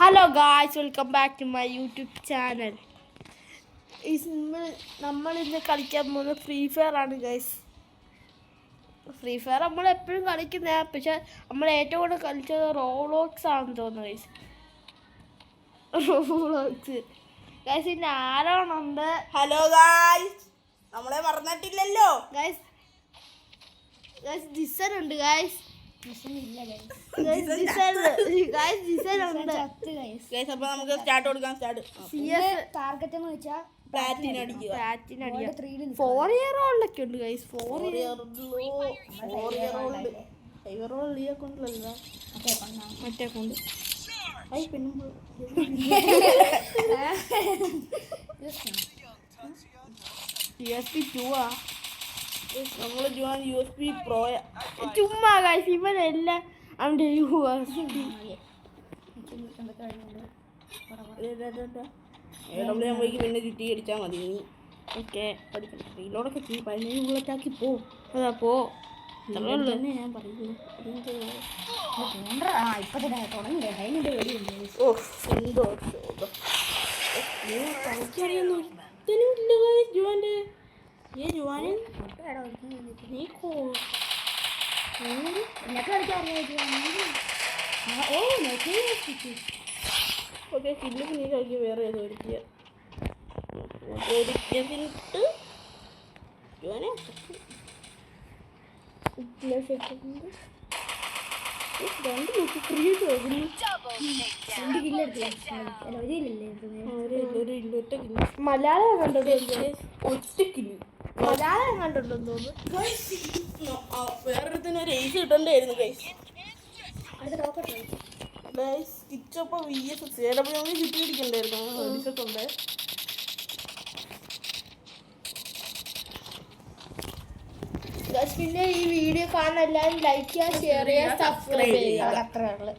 Hello guys, welcome back to my YouTube channel. നമ്മൾ ഇന്ന് കളിക്കാൻ പോകുന്നത് ഫ്രീ ഫയർ ആണ് ഗൈസ്. ഫ്രീ ഫയർ നമ്മൾ എപ്പോഴും കളിക്കുന്ന, പക്ഷെ നമ്മൾ ഏറ്റവും കൂടുതൽ കളിച്ചത് റോബ്ലോക്സ് ആണെന്ന് തോന്നുന്നു ഗൈസ്. Roblox guys. ഇന്ന് ആരോണുണ്ട്. ഹലോ ഗായ്സ്, നമ്മളെ മറന്നിട്ടില്ലല്ലോ ഗൈസ്. ഗൈസ് ജിസൻ ഉണ്ട് ഗൈസ്. അപ്പൊ നമുക്ക് സ്റ്റാർട്ട് കൊടുക്കാം. ടാർഗറ്റ് എന്ന് വെച്ചാൽ പ്ലാറ്റിനം അടിക്കുക. 4 ഇയർ ഓൾഡൊക്കെ ഉണ്ട് ഗൈസ്. 4 ഇയർ മറ്റേ കൊണ്ട് USB 2 നമ്മള് USB പ്രോയ. ചുമ്മാ ഗൈസ്, ഇവനെല്ലാം അവൻ്റെ പിന്നെ ചുറ്റി അടിച്ചാൽ മതി. ഓക്കെ, പഠിക്കണം. റീലോടൊക്കെ ചെയ്യും. 15 ബുള്ളറ്റാക്കി പോ. അതാ പോ. തന്നെ ഞാൻ പറയുന്നു. ഇപ്പൊ തന്നെ തുടങ്ങില്ലേ. അതിന്റെ പേടിയുണ്ട്. ഓ എന്തോ കളിക്കറിയൊന്നും ഒരുത്തനും ഇല്ല ഗൈസ്. ജുവാൻ്റെ ജുവാനൻ നീ ഓക്കെ. കില്ല് നീ കളിക്കുക. വേറെ ഏതോ ഒരുക്കിയ ജുവാനെ മലയാളം കണ്ടത് ഒറ്റ കില്ല്. മലയാളം കണ്ടിട്ടുണ്ടെന്ന് തോന്നുന്നു. വേറൊരുത്തിന് ഒരു ഏസ് കിട്ടണ്ടായിരുന്നു ഗൈസ്. കിച്ചപ്പോ VS ചുറ്റി പിടിക്കണ്ടായിരുന്നു. ഒരിക്കലുണ്ട്. പിന്നെ ഈ വീഡിയോ കാണാൻ എല്ലാവരും ലൈക്ക് ചെയ്യുക, ഷെയർ ചെയ്യുക, സബ്സ്ക്രൈബ് ചെയ്യുക. അത്രേ ഉള്ളു.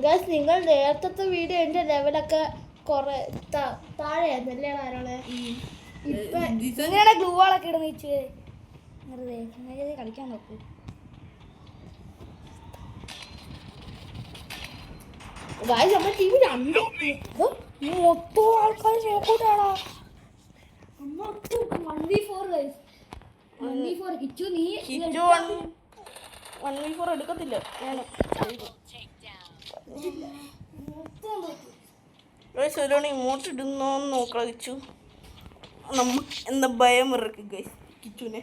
ഗൈസ്, നിങ്ങൾ നേരത്തെ വീഡിയോ എൻ്റെ ലെവലൊക്കെ കുറെ താഴെയായിരുന്നു അല്ലേ ആരോളെ? ഇപ്പൊ നിങ്ങളുടെ ഗ്ലൂവാളൊക്കെ ഇടുന്നിച്ച് വെറുതെ കളിക്കാൻ നോക്കൂ. ഗൈസ്, നമ്മുടെ ടീം 2 മൊത്തം ആൾക്കാർ നോക്കൂട്ടാടാ. 1v4 guys. 1v4 കിച്ചു. നീ 1v4 എടുക്കത്തില്ല. ഇങ്ങോട്ട് ഇടുന്നോന്ന് നോക്കാം കിച്ചു. നമുക്ക് എന്താ ഭയം ഇറക്കും ഗൈസ് കിച്ചുനെ.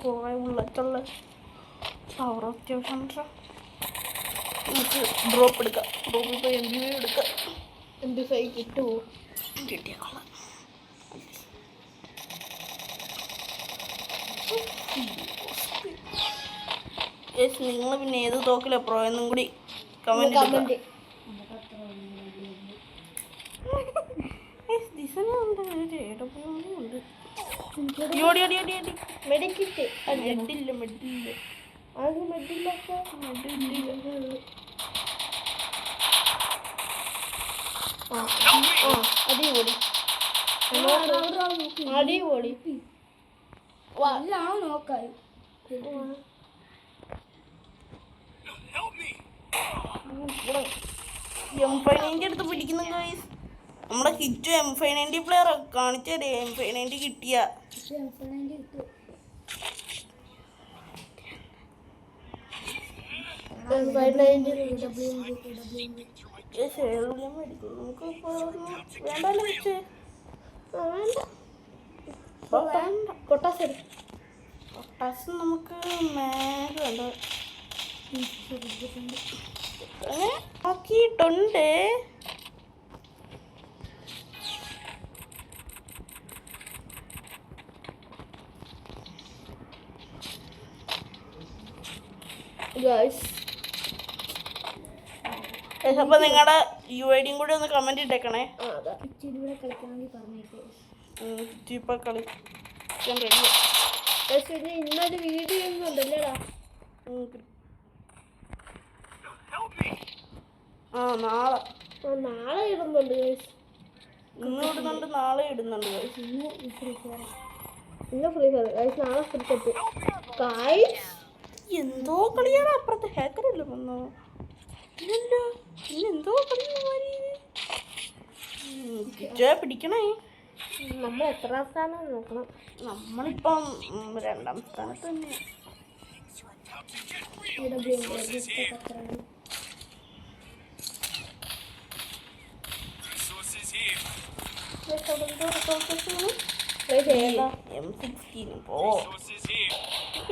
കുറെ ബുള്ളറ്റുള്ള പവർ അത്യാവശ്യം. നമുക്ക് ഡ്രോപ്പ് എടുക്കാം. ഡ്രോപ്പിൽ പോയി MB5 എടുക്കാം. MB5 കിട്ടുമോ? കിട്ടിയാളാം. നിങ്ങൾ പിന്നെ ഏത് തോക്കില പ്രോ എന്നും കൂടി കമന്റ് കമന്റ്. മെഡിക്കിറ്റ് മെഡില്ല മെഡില്ല അത് മെഡില്ല. അടിപൊളി അടിപൊളി. എല്ലാം നോക്കായി. M590 എടുത്ത് പിടിക്കുന്നു ഗൈസ്. നമ്മുടെ കിച്ചു M590 പ്ലെയർ കാണിച്ചേ. M590 കിട്ടിയ വേണ്ടല്ലോ വെച്ച്. പൊട്ടാസ് നമുക്ക് മേലെ വേണ്ട ആക്കിയിട്ടുണ്ട്. അപ്പൊ നിങ്ങളുടെ UID കൂടി ഒന്ന് കമന്റ് ഇട്ടേക്കണേ. ഇപ്പൊ കളിക്കാൻ റെഡി. ഇന്നൊരു വീഡിയോ ഒന്നുണ്ടല്ലേടാ. നാളെ നാളെ ഇടുന്നുണ്ട്. ഉണ്ട് ഗൈസ്. ഇന്ന് ഇടുന്നുണ്ട്, നാളെ ഇടുന്നുണ്ട് guys. ഇന്ന് ഫ്രീ ഫയർ ഇന്ന് ഫ്രീ ഫയർ ഗൈസ്, നാളെ ക്രിക്കറ്റ് ഗൈസ്. എന്തോ കളിയാണ് അപ്പുറത്ത് ഹാക്കറല്ലേ വന്നോ? ഇല്ലല്ലോ, എന്തോ കളിയാണ്. പിടിക്കണേ. നമ്മൾ എത്രാം സ്ഥാനം നോക്കണം. നമ്മളിപ്പം 2ാം സ്ഥാനത്ത് തന്നെ. M16 പോ.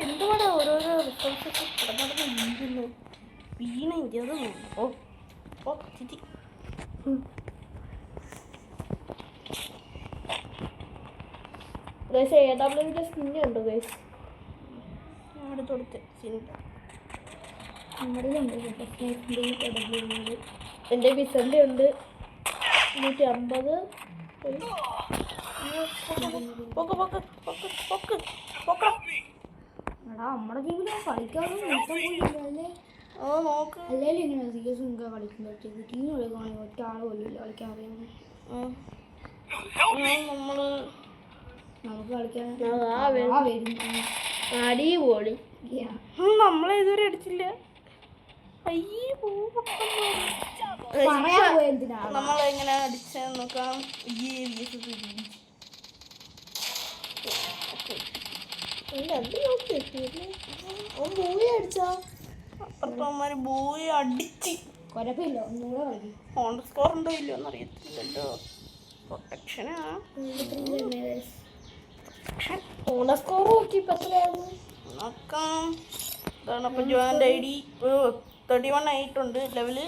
എന്തുവാടാ ഓരോരോ റിസോഴ്സൊക്കെ കിടന്നു വീഴുന്നു. വീണെങ്കിൽ അത് ഓ ഓ ചിറ്റി. ഗൈസ് AWന്റെ സ്കിന്ന് ഉണ്ട് ഗൈസ്. അവിടെ തൊടുത്ത് സിനിമ നമ്മുടെ ഉണ്ട്. എൻ്റെ വിസൻ്റെ ഉണ്ട് 150. പൊക്ക് പൊക്ക് പൊക്ക് പൊക്ക് പൊക്ക. എടാ നമ്മുടെ ടീമിൽ കളിക്കാനും മൊത്തം പോയില്ലേ? ഓ നോക്ക്. അല്ലെങ്കിൽ ഇങ്ങനെ സീരിയസ് കളിക്കുമ്പോഴത്തേക്ക് ടീം കളിക്കുകയാണെങ്കിൽ ഒറ്റ ആൾ പോലും കളിക്കാൻ അറിയാമോ? നമ്മള് നമുക്ക് കളിക്കാൻ അടിപൊളി. നമ്മളെ ഇതുവരെ അടിച്ചില്ല. അയ്യേ നമ്മളെങ്ങനെ അടിച്ചെന്ന് നോക്കാം. അടിച്ചോ അപ്പുറത്തവന്മാര് ബോയി അടിച്ച്. കുഴപ്പമില്ല, ഒന്നുകൂടെ കളിക്കും. ഓൺ സ്കോർ ഉണ്ടോ ഇല്ലയോ എന്നറിയത്തില്ലല്ലോ. പ്രൊട്ടക്ഷനാ. സ്കോർ നോക്കി ഇപ്പൊ എത്രയായിരുന്നു നോക്കാം. ഇതാണ് അപ്പം ജോയിൻ്റെ ID 31 ആയിട്ടുണ്ട് ലെവല്.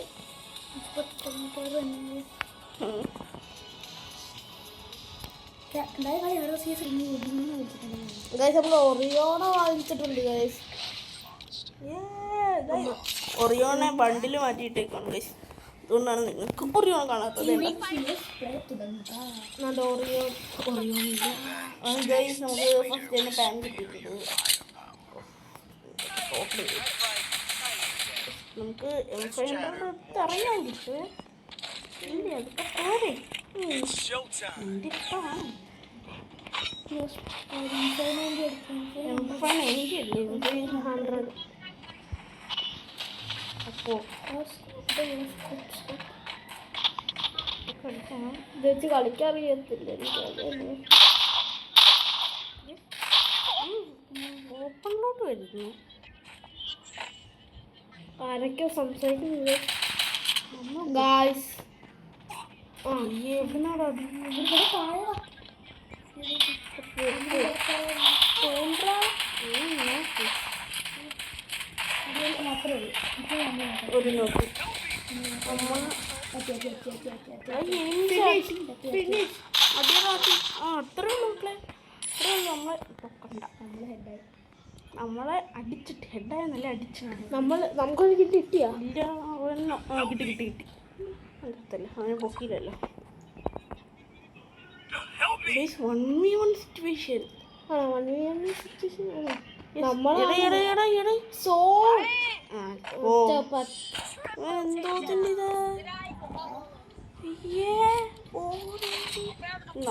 ഗൈസ് നമ്മൾ ഒറിയോണ വാങ്ങിച്ചിട്ടുണ്ട് ഗൈസ്. ഒറിയോണെ ബണ്ടിൽ മാറ്റിയിട്ടേക്കാണ് ഗൈസ്. അതുകൊണ്ടാണ് നിങ്ങൾക്ക് ഒറിയോൺ കാണാത്തത്. ഗൈസ് നമുക്ക് ഫസ്റ്റ് തന്നെ പാൻ കിട്ടിയിട്ടുണ്ട്. നമുക്ക് അറിയാൻ കിട്ടും. ഇല്ല അതൊക്കെ പോരെ. അപ്പോ ഇത് വെച്ച് കളിക്കാൻ അറിയത്തില്ല എനിക്ക്. ഓപ്പണിലോട്ട് വരുന്നു. ആരൊക്കെ സംസാരിക്കുന്നത് ഗായ്സ്? എവിടുന്നാടാ ഒരു നോക്ക്. അത്രേ ഉള്ളൂ മക്കളെ, അത്രേ ഉള്ളൂ. നമ്മളെ പൊക്കണ്ട, നമ്മളെ അടിച്ചിട്ട് ഹെഡായ നല്ല അടിച്ചാണ്. നമുക്കൊരു കിട്ടിയാ ഇല്ല കിട്ടി കിട്ടി കിട്ടി. അതല്ല അവനെ പൊക്കിയില്ലല്ലോ. 1v1 situation.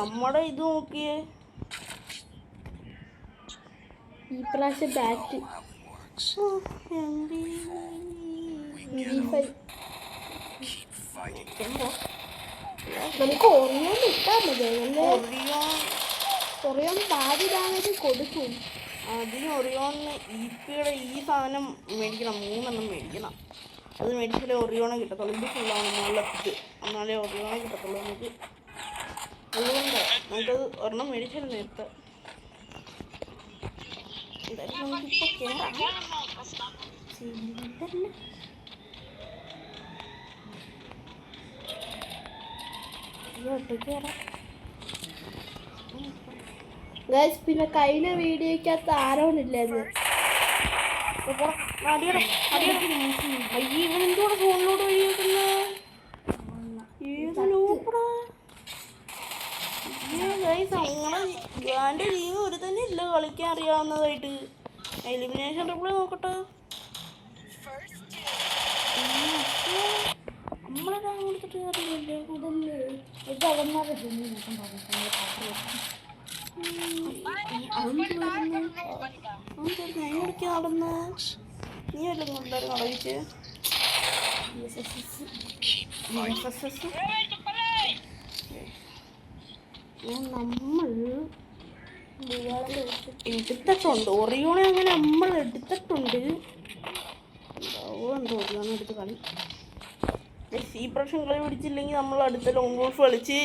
നമ്മടെ ഇത് നോക്കിയേ. ഈ പ്രാവശ്യം ബാറ്റ് നമുക്ക് ഒറിയോൺ ഇട്ടാൽ മതി. ഒറിയോൺ പാതി ഡാമേജ് കൊടുക്കും. അതിന് ഒറിയോണിന് ഈപ്പിയുടെ ഈ സാധനം മേടിക്കണം, 3 എണ്ണം മേടിക്കണം. അത് മേടിച്ചാലേ ഒറിയോണെ കിട്ടത്തുള്ളൂ. ഇത് ഫുള്ളാണ് മുകളിലെത്തിട്ട്, എന്നാലേ ഒറിയോണെ കിട്ടത്തുള്ളൂ നമുക്ക്. അതുകൊണ്ട് നമുക്കത് ഒരെണ്ണം മേടിച്ചാലും നേരത്തെ. എന്തായാലും നമുക്കിപ്പോൾ കയറാം. കയറാം. ഗൈസ് പിന്നെ കഴിഞ്ഞ വീഡിയോക്കകത്ത് ആരോണില്ലായിരുന്നു. ഇവനെന്തോടെ ഫോണിലോട്ട് വഴി വെക്കുന്ന ഏത് നോക്കടാ. ഞങ്ങളുടെ ടീം ഒരു തന്നെ ഇല്ല കളിക്കാൻ അറിയാവുന്നതായിട്ട്. എലിമിനേഷൻ റിപ്ലൈ നോക്കട്ടെ. നമ്മളെ കൊടുത്തിട്ട് കാര്യമില്ല. അതല്ലേ ഇത് അവന്മാരുടെ ജന്മം അതിനൊക്കെ നടന്ന് നീ വല്ലതും കൊണ്ടായിരുന്നു അറിയിച്ച് നമ്മൾ എടുത്തിട്ടുണ്ട് ഒറിയോണെ അങ്ങനെ നമ്മൾ എടുത്തിട്ടുണ്ട്. എന്തോ ഒറിയോണെ എടുത്ത് കളി. ഈ പ്രാവശ്യം കളി പിടിച്ചില്ലെങ്കിൽ നമ്മൾ അടുത്ത ലോങ് ഗോൾഫ് കളിച്ച്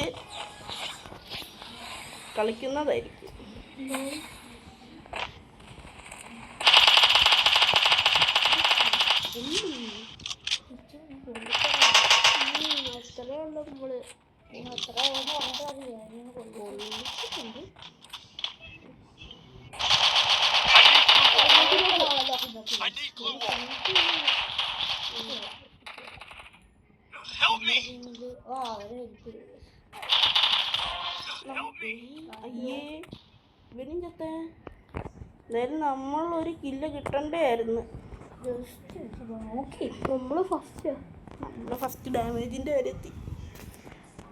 കളിക്കുന്നതായിരിക്കും. അത്രേ ഉള്ളൂ നമ്മള് അത്ര കൊണ്ടിട്ടുണ്ട്. അയ്യേ ഇവനും ചത്തേ. എന്തായാലും നമ്മൾ ഒരു കില്ല് കിട്ടണ്ടായിരുന്നു. നോക്കി നമ്മള് ഫസ്റ്റ് നമ്മുടെ ഫസ്റ്റ് ഡാമേജിൻ്റെ വരെ എത്തി.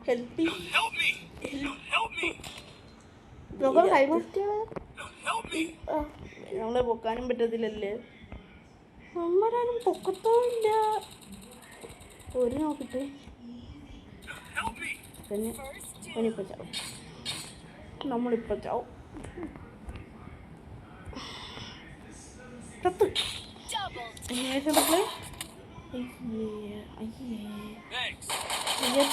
ഹെൽപ്പ് നമ്മൾ കൈമുട്ടിയ നമ്മളെ പൊക്കാനും പറ്റത്തില്ലല്ലേ. നമ്മളാരും പൊക്കത്തുമില്ല. ഒരു നോക്കിട്ട് പിന്നെ അവനിപ്പോൾ ചാവും. നമ്മളിപ്പോൾ ചാവും. കത്ത് അയ്യേ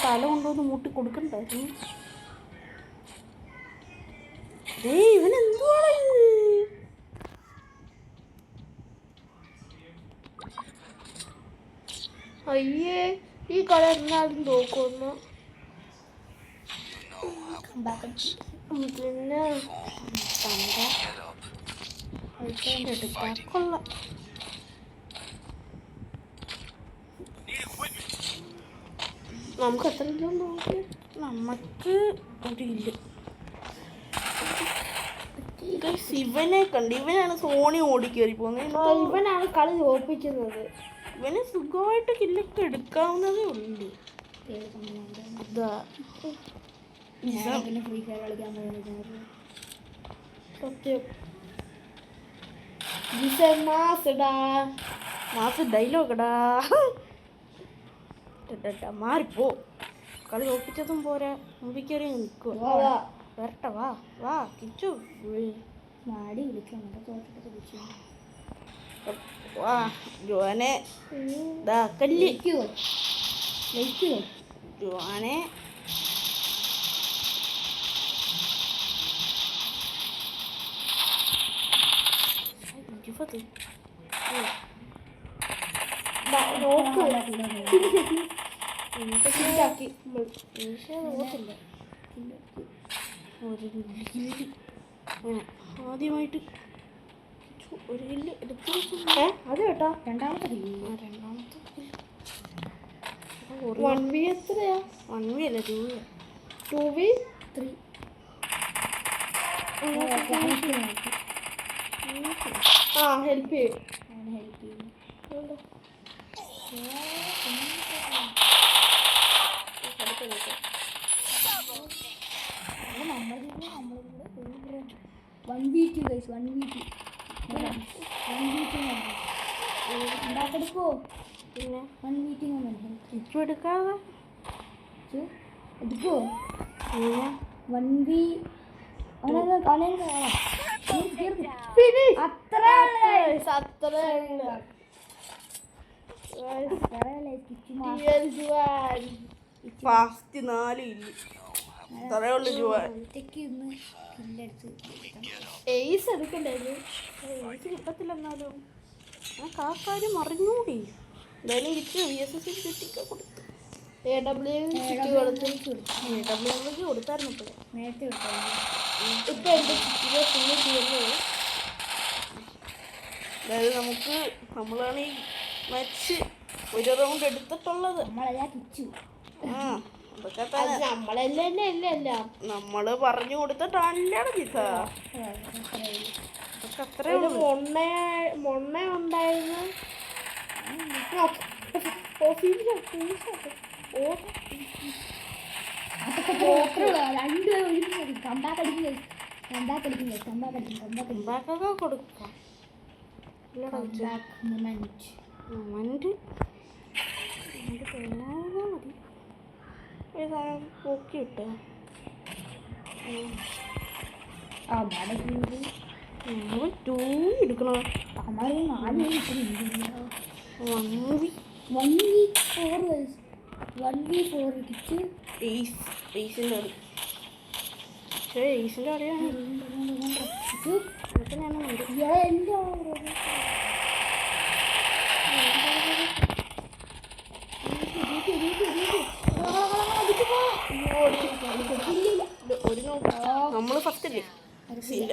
തല കൊണ്ടുവന്ന് മൂട്ടി കൊടുക്കണ്ടായിരുന്നു. ഇവൻ എന്തുവാണ് അയ്യേ ഈ കളി എന്നാലും തോക്കുന്നു. പിന്നെ കൊള്ളാം. നമുക്ക് എത്ര ഇല്ലെന്ന് നോക്കി. നമുക്ക് ഒരു ഇല്ല. ഇവനെ കണ്ട് ഇവനാണ് സോണി ഓടിക്കേറി പോകുന്നത്. ഇവനാണ് കളി തോൽപ്പിക്കുന്നത്. ഇവന് സുഖമായിട്ട് കില്ലൊക്കെ എടുക്കാവുന്നതേ ഉള്ളൂ. അതാ പിന്നെ ഫ്രീ ഫയർ കളിക്കാൻ പോകുന്നത് സത്യം. മാസ് ഡയലോഗടാ. മാറിപ്പോ. കളി തോൽപ്പിച്ചതും പോരാ, മുമ്പിക്കേറി നിൽക്കുക. വരട്ടെ, വാ വാ കിച്ചു. മാടി വിളിക്കാം തോട്ടിട്ട് വിളിച്ചു. വാ ജോനെ ദാ കല്ല് ജോനെ. ആദ്യമായിട്ട് ഒരു കില്ല് എടുത്തു. അത് കേട്ടോ രണ്ടാമത്തെ 1v എത്രയാ? 1v അല്ല 2v. 2v 3 ആ ഹെൽപ്പ് ചെയ്യും. ഹെൽപ്പ് ചെയ്യും. ഉണ്ടാക്കെടുക്കോ പിന്നെ 1 മീറ്റിംഗ് ഇപ്പം എടുക്കാതെ എടുക്കോ പിന്നെ 1v അത്ര ഫാസ്റ്റ് 4 ഇല്ല അത്രേ ഉള്ളു ജുവാൻ. എയ്സ് എടുക്കണ്ടായിരുന്നു. കിട്ടത്തില്ല. എന്നാലും കാര്യം അറിഞ്ഞൂടി. എന്തായാലും കിട്ടി. VSS കിട്ടിയൊക്കെ കൊടുത്തു. AW കൊടുത്തായിരുന്നു. ഇപ്പോഴേ നേരത്തെ ഇപ്പൊ എന്റെ ചുറ്റിനെ ഫുള്ള് തീർന്നു. അതായത് നമ്മളാണ് ഈ മാച്ച് ഒരു റൗണ്ട് എടുത്തിട്ടുള്ളത്. നമ്മളെല്ലാം കിച്ചു. അതൊക്കെ തന്നെ നമ്മളെല്ലാം എല്ലാം നമ്മള് പറഞ്ഞു കൊടുത്തിട്ടാണ് ജിസ. അതൊക്കെ അത്രേ ഉള്ളൂ. മൊണ്ണ ഉണ്ടായിരുന്നു. അതൊക്കെ പോക്കറുള്ള രണ്ടുപേരും ഒരുമിച്ച് കമ്പാക്ക് അടിക്കും കമ്പാക്ക് അടിക്കും കമ്പാക്ക് അടിക്കും കമ്പാക്ക് അടിക്കും ബാക്കൊക്കെ കൊടുക്കാം കമ്പാക്ക് മൊമെന്റ് മൊമെന്റ് മതി ഒരു സാധനം പൊക്കി ഇട്ടോ അവിടെ നമ്മൾ 2 എടുക്കണം അമ്മാരി 4 1v4 കിച്ച് ഏസിൻ്റെ കളി പക്ഷേ ഏസിൻ്റെ കളിയാണ് അതൊക്കെ ഞാൻ എൻ്റെ നമ്മൾ ഫസ്റ്റ് അല്ലേ ഇല്ല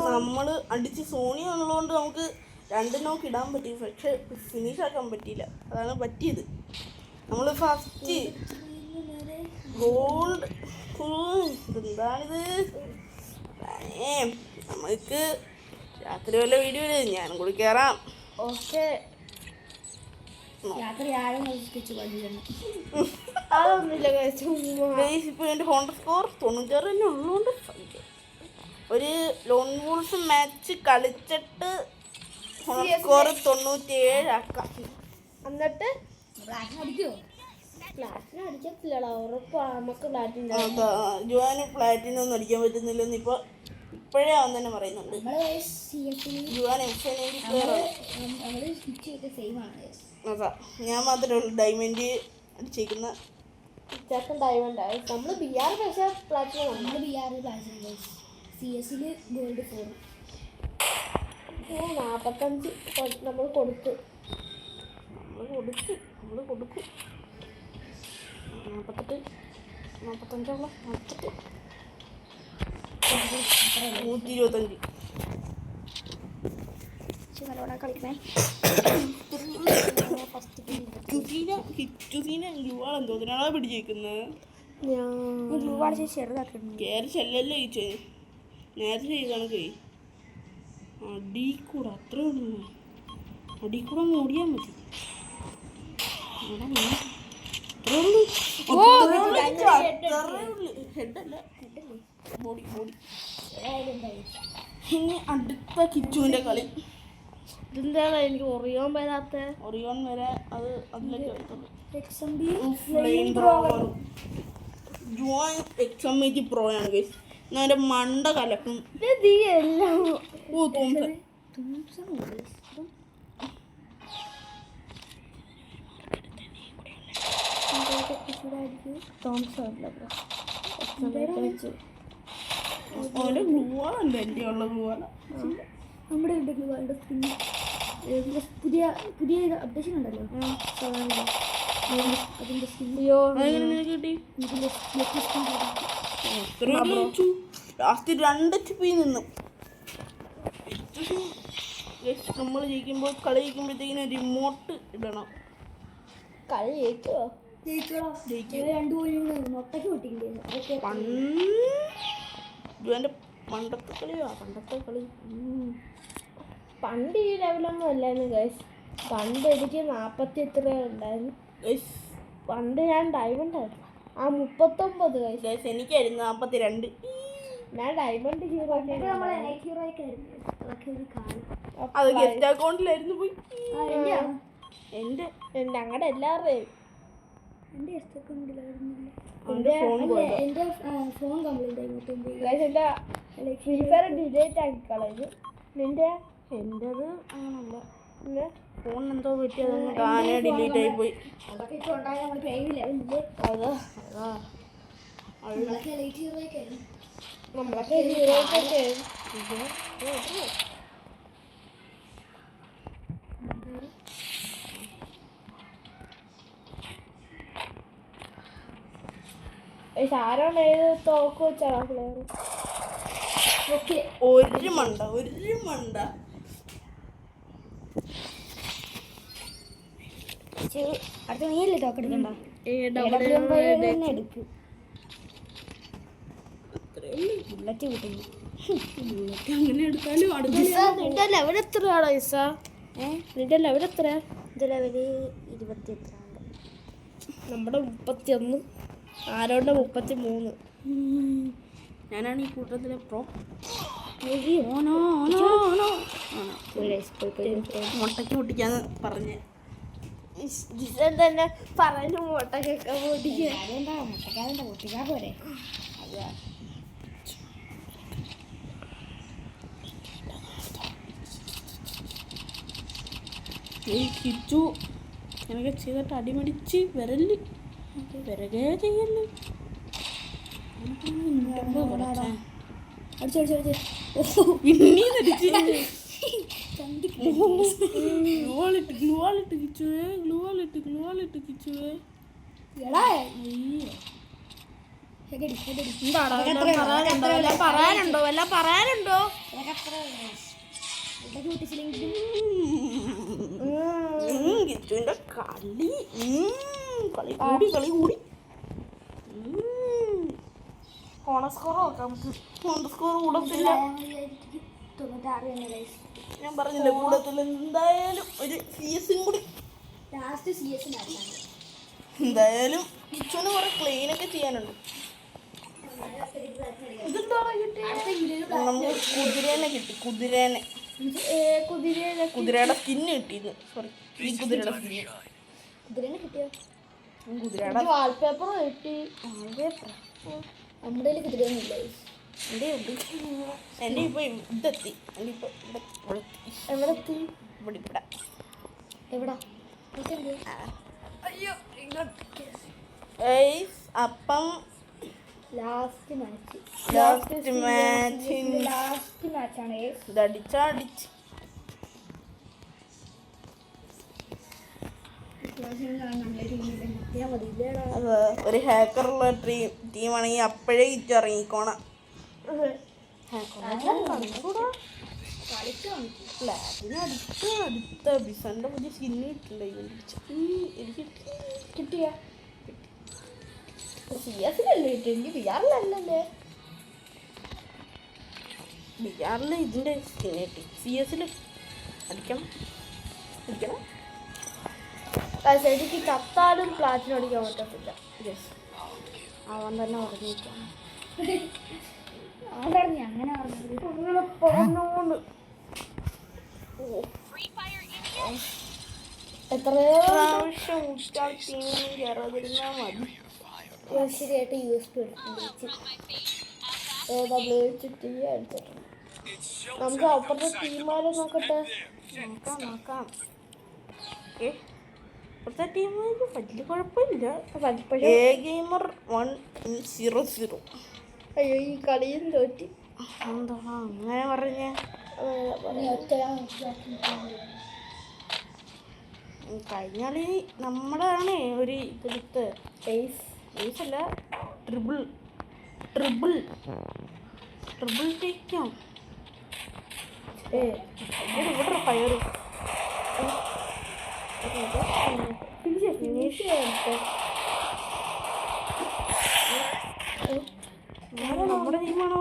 നമ്മൾ അടിച്ച് സോണി ഉള്ളതുകൊണ്ട് നമുക്ക് 2 നോക്ക് ഇടാൻ പറ്റി പക്ഷെ ഫിനിഷ് ആക്കാൻ പറ്റിയില്ല അതാണ് പറ്റിയത് നമ്മൾ ഫസ്റ്റ് ഗോൾഡ് എന്താണിത് നമുക്ക് രാത്രി വല്ല വീഡിയോ ഞാനും കൂടി കയറാം ഓക്കെ രാത്രി ആരും സ്കെച്ച് പഠിക്കണം അതൊന്നുമില്ല ഗൈസ് ഇപ്പോൾ എൻ്റെ ഹോണ്ട സ്കോർ 96 തന്നെ ഉള്ളതുകൊണ്ട് ഒരു ലോൺ വൂൾസ് മാച്ച് കളിച്ചിട്ട് ഹോണ്ട സ്കോർ 97 ആക്കാം എന്നിട്ട് പ്ലാറ്റിനം അടിക്കുമോ പ്ലാറ്റിനം അടിക്കത്തില്ലടാ ഉറപ്പാ നമുക്ക് പ്ലാറ്റിനം ജുവാന് പ്ലാറ്റിനം ഒന്നും അടിക്കാൻ പറ്റുന്നില്ലെന്ന് ഇപ്പോഴേ അവൻ തന്നെ പറയുന്നുണ്ട് നമ്മള് CS-ൽ ജുവാൻ നമ്മള് സ്വിച്ച് ചെയ്ത് സെയിം ആണ് അതാ ഞാൻ മാത്രമേ ഉള്ളൂ ഡയമണ്ട് അടിച്ചേക്കുന്ന ചെക്കൻ ഡയമണ്ട് ആയി നമ്മൾ BR പക്ഷേ പ്ലാറ്റിനം വന്നു നമ്മൾ BR പ്ലാറ്റിനം CS-ൽ ഗോൾഡ് 4 45 നമ്മൾ കൊടുത്തു നമ്മൾ കൊടുക്കും 45 125 നല്ലോണം കളിക്കണേ ഗ്ലൂവാളെന്തോ ഇതിനാളാ പിടിച്ചേക്കുന്നത് ഗ്ലൂ അടിച്ച് ചെറുതാക്കിയിരുന്നു കയറി ചെല്ലല്ലേ ചോദിച്ചേ നേരത്തെ ചെയ്താണ് കൈ അടിക്കൂടെ അത്രേ ഉള്ളൂ അടിക്കൂടെ അങ്ങ് ഓടിയാൽ മതി ഹെഡല്ല ബോഡി ഇനി അടുത്ത കിച്ചുവിൻ്റെ കളി ഇതെന്താണ് എനിക്ക് ഒറിയോൺ വരാത്ത ഒറിയോൺ വരെ അത് അതിലേക്ക് വരത്തുള്ളൂ XM80 Pro ആണ് ഗൈസ് ഞാൻ എൻ്റെ മണ്ട കലക്കും എല്ലാം ഓ തോന്നുന്നു ഓൻ്റെ ഗ്ലൂവാളുണ്ട് എൻ്റെ ഉള്ള ഗ്ലൂവാള നമ്മുടെ ഗ്ലൂവാളുടെ സ്കിൻ പുതിയ പുതിയ അപ്ഡേഷൻ ഉണ്ടല്ലോ അതിൻ്റെ സ്കിൻ അയ്യോ അതെങ്ങനെ നിനക്ക് കിട്ടി ഇതിൻ്റെ ലാസ്റ്റ് 2 HP നിന്നു നമ്മൾ ജയിക്കുമ്പോൾ കളി ജയിക്കുമ്പോഴത്തേക്കിന് റിമോട്ട് ഇടണം കളി ജയിക്കുമോ മുട്ടയ്ക്ക് കിട്ടിയിട്ടുണ്ട് എൻ്റെ പണ്ടത്തെ കളി പണ്ട് ഈ ലെവലൊന്നും അല്ലായിരുന്നു ഗൈസ് പണ്ട് എനിക്ക് 40 എത്ര ഉണ്ടായിരുന്നു പണ്ട് ഞാൻ ഡയമണ്ട് ആയിരുന്നു 39 ഗൈസ് എനിക്കായിരുന്നു 42 ഞാൻ ഡയമണ്ട് അത് ഗസ്റ്റ് അക്കൗണ്ടിലായിരുന്നു പോയി എൻ്റെ ഞങ്ങളുടെ എല്ലാവരുടെയും എൻ്റെ ഫോൺ പോയത് എൻ്റെ ഫോൺ കംപ്ലൈൻ്റ് ആയി മൊത്തം പോയി ഗൈസ് എൻ്റെ ഫ്രീ ഫയർ ഡിലീറ്റ് ആക്കി കളഞ്ഞു നിന്റെ എൻ്റെത് അങ്ങനല്ല പിന്നെ ഫോൺ എന്തോ പറ്റി അതൊന്നും താനേ ഡിലീറ്റ് ആയി പോയി അതൊക്കെ ഇപ്പോൾ ഉണ്ടായാൽ നമ്മൾ പേരില്ല അതാ നമ്മളൊക്കെ ലൈറ്റ് ചെയ്തേക്കായിരുന്നു നമ്മളൊക്കെ ഹീറോയ്ക്കൊക്കെ ആരാണ് ഏത് തോക്ക് വെച്ചാണോ പ്ലെയർ ഓക്കെ ഒരു മണ്ട അടുത്ത നീയല്ലേ തോക്കെടുക്കണ്ട തന്നെ എടുക്ക് ബുള്ളറ്റ് കിട്ടുന്നു അങ്ങനെ എടുത്താലും അടുത്ത നിന്റെ ലെവൽ എത്രയാണോ ഇസ നിന്റെ ലെവൽ എത്ര ഇത് ലെവല് 28. നമ്മുടെ 31, ആരോടെ 33. ഞാനാണ് ഈ കൂട്ടത്തിലെ പ്രോ. മുട്ടയ്ക്ക് പൊട്ടിക്കാന്ന് പറഞ്ഞ് ജിസൻ തന്നെ പറഞ്ഞു മുട്ടക്കൊക്കെ പൊട്ടിക്കാൻ. അതെന്താ മുട്ടക്കാതെന്താ പൊട്ടിക്കാൻ പോരെ? കിച്ചു എനിക്ക് ചെയ്തിട്ട് അടിമടിച്ച് വിരല് വിരകേ ചെയ്യല്ലേ. അടിച്ചടിച്ചടിച്ച് എടാ പറയാനുണ്ടോ എല്ലാം പറയാനുണ്ടോ? കിച്ചുവിന്റെ കളി കളി കൂടി ഓണസ്കോർ നോക്കാം നമുക്ക്. സ്കോർ കൂടത്തില്ല. 96 തന്നെ guys. ഞാൻ പറഞ്ഞില്ല കൂടത്തില്ല. എന്തായാലും ഒരു CS കൂടി ലാസ്റ്റ് CS നടത്താൻ എന്തായാലും കിച്ചുവിന് കുറെ ക്ലീൻ ഒക്കെ ചെയ്യാനുണ്ട്. നമുക്ക് കുതിരേനെ കിട്ടി. കുതിരയുടെ സ്കിന്ന് കിട്ടിയത്. സോറി, ഈ കുതിരയുടെ സ്കിന്ന്. കുതിരനെ കിട്ടിയോ? കുതിരയുടെ വാൾപേപ്പർ കിട്ടി. നമ്മുടെ കുതിരയൊന്നും ഇല്ല. എൻ്റെ ഉണ്ട്. എൻ്റെ ഇപ്പൊ ഇതെത്തി. എൻ്റെ ഇപ്പൊ എവിടെ എത്തി? ഇവിടെ ഇവിടെ എവിടാ? അയ്യോ അപ്പം ലാസ്റ്റ് മാച്ച് മാച്ചാണ് ഇതടിച്ചടിച്ച് ഒരു ഹാക്കറുള്ള ടീമാണെങ്കിൽ അപ്പോഴേ ഇറങ്ങിക്കോണം. അടുത്ത ബിസന്റെ പുതിയ സ്കിന്ന് കിട്ടില്ല. എനിക്ക് കിട്ടിയ CS-ലല്ലേ കിട്ടി? എനിക്ക് ബിആറിലല്ലേ. ബിആറിൽ ഇതിന്റെ സ്കിന്ന് കിട്ടി. CS-ൽ അടിക്കണം. എനിക്ക് കത്താലും പ്ലാറ്റിനും അടിക്കാൻ പറ്റത്തില്ല. അവൻ തന്നെ പറഞ്ഞിരിക്കാം. അങ്ങനെ പറഞ്ഞോണ്ട് എത്രയോ പ്രാവശ്യം ഉച്ചാൾ ടീമിന് കയറാതിരുന്നാൽ മതി. ശരിയായിട്ട് USB എടുത്തിട്ടുണ്ട്. നമുക്ക് അപ്പുറത്തെ ടീമാരെ നോക്കട്ടെ. നോക്കാം. ഇപ്പോഴത്തെ ടീമിന് വലിയ കുഴപ്പമില്ല. ഗെയിമർ 1-0. അയ്യോ ഈ കളിയും തോറ്റി. എന്താ അങ്ങനെ പറഞ്ഞേ? കഴിഞ്ഞ കളി നമ്മളാണ് ഒരു ഇതെടുത്ത് ഏസല്ല ട്രിപ്പിൾ ടേക്കാം. ഇവിടെ ഫയർ ഫിനിഷ് നമ്മുടെ ടീമാണോ?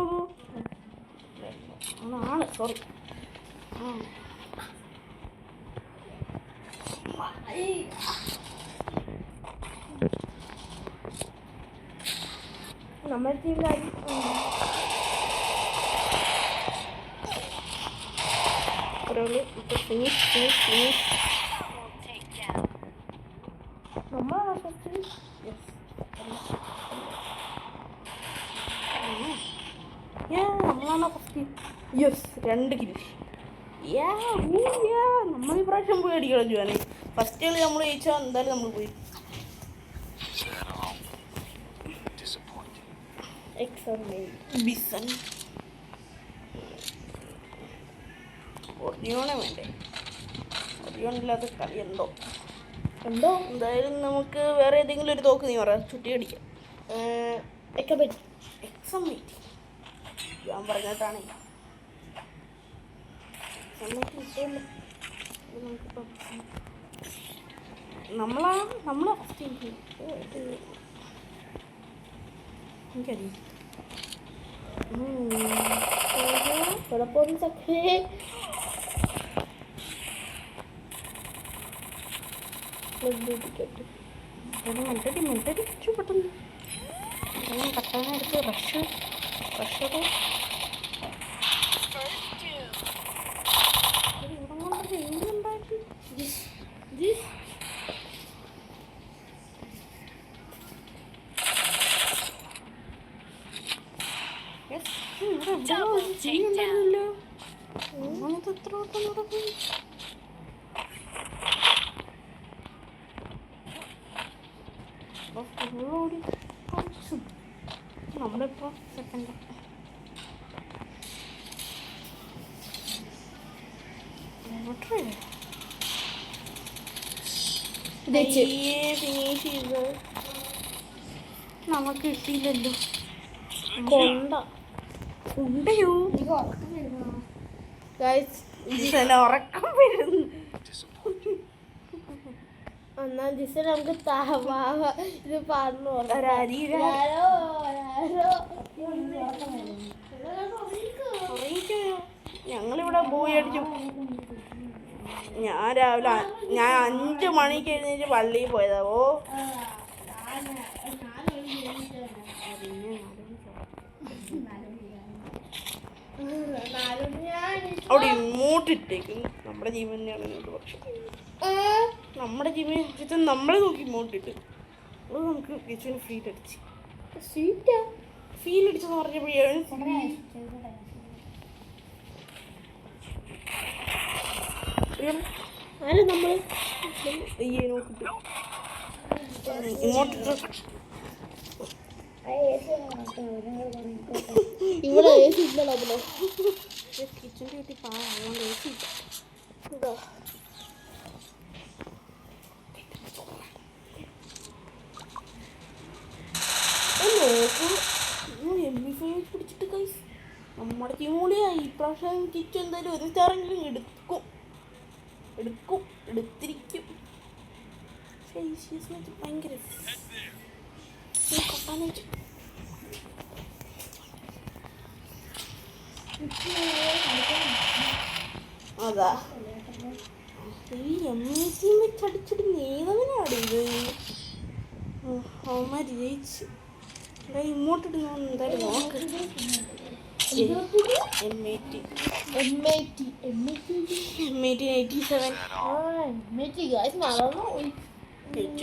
ആണ്. സോറി. നമ്മുടെ ടീമിലാരും നമ്മളാണ് ഫസ്റ്റ്. നമ്മളാണോ ഫസ്റ്റ്? Yes, 2 kilo. നമ്മൾ ഈ പ്രാവശ്യം പോയി അടിക്കണം ജോനെ. ഫസ്റ്റ് കളി നമ്മൾ ജയിച്ചാൽ എന്തായാലും നമ്മൾ പോയി. ബിസൺ ഒറിയോണെ വേണ്ടേ? ഒറിയോണില്ലാത്ത കളി ഉണ്ടോ? എന്തായാലും നമുക്ക് വേറെ ഏതെങ്കിലും ഒരു തോക്ക് നീ പറയാം. ചുട്ടി അടിക്കാം. എക്സമേറ്റ് ഞാൻ പറഞ്ഞിട്ടാണ്. നമ്മളെ ഫസ്റ്റ് എനിക്കറിയാം. കുഴപ്പമൊന്നും ചക്കേ. മെന്റടി പെട്ടെന്ന് കട്ടാനെടുത്ത് റഷ് അങ്ങനത്തെ എത്ര വട്ടം നടക്കും. നമ്മളിപ്പോ സെക്കൻഡ് ഫിനിഷ് ചെയ്ത് നമുക്ക് കിട്ടിയില്ലല്ലോ. ഉണ്ടയോ ഉറക്കം വരുന്നു. എന്നാൽ ജിസ നമുക്ക് ഇത് പറഞ്ഞു ഞങ്ങളിവിടെ പോയി അടിച്ചു. ഞാൻ 5 മണിക്ക് എഴുന്നേറ്റ് പള്ളിയിൽ പോയതാവോ. അവിടെ ഇങ്ങോട്ടിട്ടേക്കുന്നു. നമ്മുടെ ജീവൻ തന്നെയാണ് പക്ഷെ നമ്മുടെ ജീവൻ നമ്മളെ നോക്കി ഇങ്ങോട്ടിട്ട് അത് നമുക്ക് കിച്ചന് ഫീൽ അടിച്ച് അടിച്ചെന്ന് പറഞ്ഞപ്പോഴാണ് നമ്മൾ നോക്കിട്ട് ഇങ്ങോട്ടിട്ട് ഇവിടെ എ സി ഇല്ലല്ലോ. കിച്ചൻ്റെ വീട്ടിൽ അതുകൊണ്ട് എ സി പിടിച്ചിട്ട് കൈസ് നമ്മുടെ ടീം കൂടിയായി. ഇപ്രാവശ്യം കിച്ചു എന്തായാലും ഒരു സ്റ്റാറെങ്കിലും എടുത്തിരിക്കും. ഭയങ്കര അതാ ഈ MSC വെച്ചടിച്ചിട്ട് നേതവനാണ് ഇത്. അവന്മാർ ജയിച്ച് ഇങ്ങോട്ടിട്ട് എന്തായാലും നോക്ക്.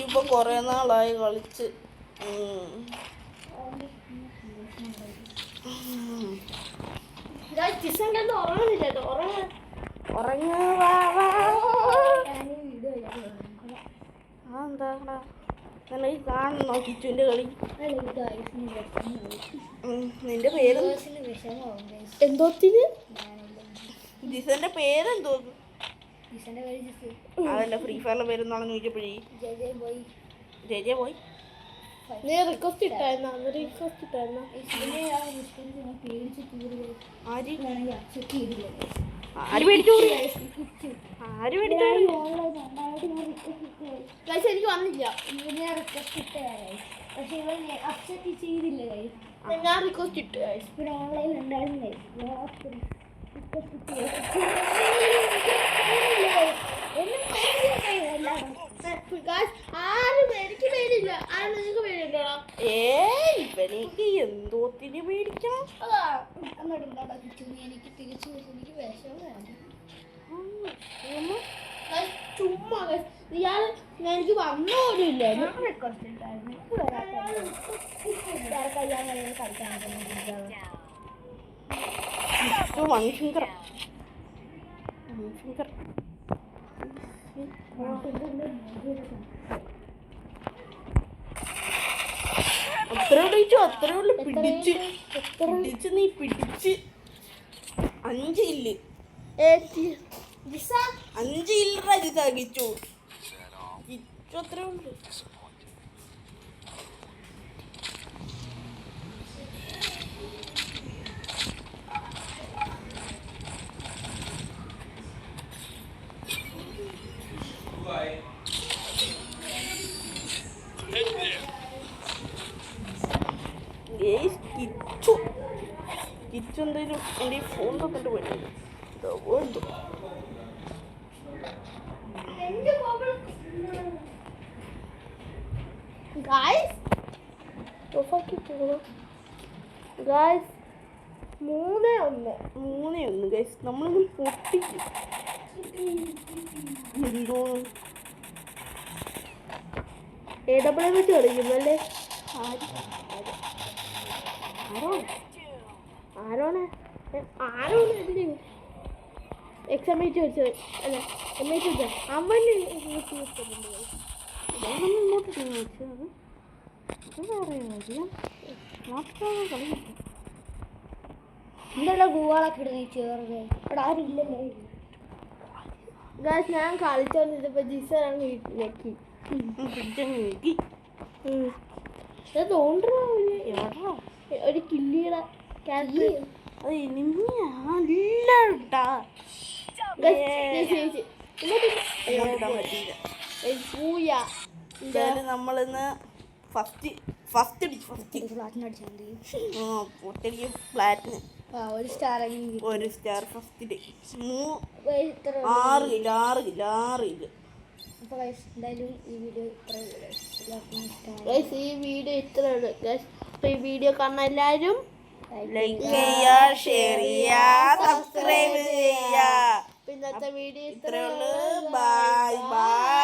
ഇപ്പൊ കൊറേ നാളായി കളിച്ച്. എന്താ കാണണോ കിച്ചുവിന്റെ കളി? നിന്റെ പേര് എന്തോത്തിന്? ജിസന്റെ പേരെന്തോ? അതല്ല ഫ്രീ ഫയറിലെ പേരെന്നാണെന്ന് ചോദിച്ചപ്പോഴേ ജെ പോയി. നീ റിക്വസ്റ്റ് ഇട്ടായിരുന്ന ആര് മേടിച്ചു? എനിക്ക് വന്നില്ല. പക്ഷെ ഇവ അക്സെപ്റ്റ് ചെയ്തില്ല. ഞാൻ റിക്വസ്റ്റ് ഇട്ടു. പിന്നെ ഓൺലൈനിൽ ഉണ്ടായിരുന്നു. എനിക്ക് പേരില്ല. നിങ്ങൾക്ക് പേരുണ്ടോ? ഇവനിക്ക് എന്തോത്തിന് മേടിക്കണം. എനിക്ക് തിരിച്ചു എനിക്ക് വിഷമമാണ്. ചുമ്മാ ഇയാൾ എനിക്ക് വന്ന പോലും ഇല്ല. മനുഷ്യങ്കർ അത്രേ ഉള്ളു. പിടിച്ച് നീ പിടിച്ച് 5 ഇല്ല് 5 ഇല്ലറാ ജിച്ചു അത്രേ ഉള്ളു. കിച്ചു എന്തായാലും എൻ്റെ ഈ ഫോൺ തന്നിട്ട് പോയിട്ടുണ്ട്. ഗായ്സ് ഓഫാക്കി പോകണം ഗായ്സ് 3-1 3-1 ഗൈസ്. നമ്മളിന്ന് പൊട്ടിക്കും. എന്തോ AW വെച്ച് കളിക്കുന്നല്ലേ ആരോണ് എക്സാമിച്ച് വെച്ചത് അല്ല എംഎച്ച് വെച്ചത് അവന് ഇങ്ങോട്ട് ടീം വെച്ചത് വേറെ കാര്യം. മാത്രമാണ് കളി കിട്ടും. എന്തെല്ലാം ഗൂവാളൊക്കെ ഇടുന്ന ചേർന്ന് അവിടെ ആരും ഇല്ലല്ലേ ഗായ്സ് ഞാൻ കളിച്ചോണ്ടിരുന്നപ്പോ ജിസറാണ് ഞെക്കി പിടിച്ചങ്ങി തോണ്ടോ എവിടാ ഒരു കില്ലിയുടെ ക്യാരക്ടർ അത് ഇനിമിയാ ഇടാൻ പറ്റിയില്ല. എന്തായാലും നമ്മളിന്ന് ഫസ്റ്റ് പ്ലാറ്റിന് അടിച്ചാൽ ഒറ്റയ്ക്ക് ഫ്ലാറ്റിന് ഒരു സ്റ്റാർ 1 സ്റ്റാർ ഫസ്റ്റില് ഇത്ര 6 കിലോ. അപ്പോൾ എന്തായാലും ഈ വീഡിയോ ഇത്ര എല്ലാവർക്കും ഇഷ്ടമായി ഗൈസ് ഈ വീഡിയോ ഇത്രയുള്ളൂ ഗൈസ് അപ്പോൾ ഈ വീഡിയോ കാണുന്ന എല്ലാവരും ലൈക്ക് ചെയ്യുക, ഷെയർ ചെയ്യുക, സബ്സ്ക്രൈബ് ചെയ്യുക. ഇന്നത്തെ വീഡിയോ ഇത്രയുള്ളൂ. Bye by.